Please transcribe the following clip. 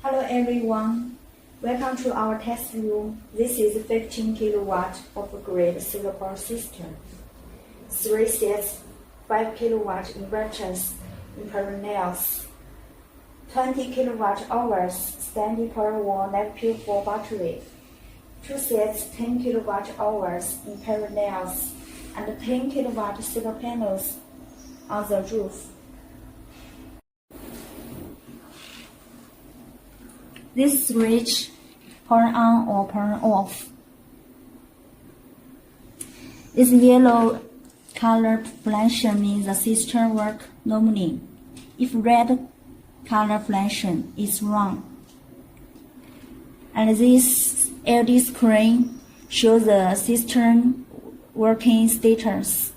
Hello everyone, welcome to our test room. This is 15 kilowatt off-grid solar power system. 3 sets 5 kilowatt inverters in parallels. 20 kilowatt hours standing per one lifepo4 battery. 2 sets 10 kilowatt hours in parallels and 10 kilowatt solar panels on the roof. This switch turn on or turn off. This yellow color flashing means the system works normally. If red color flashing is wrong. And this LED screen shows the system working status.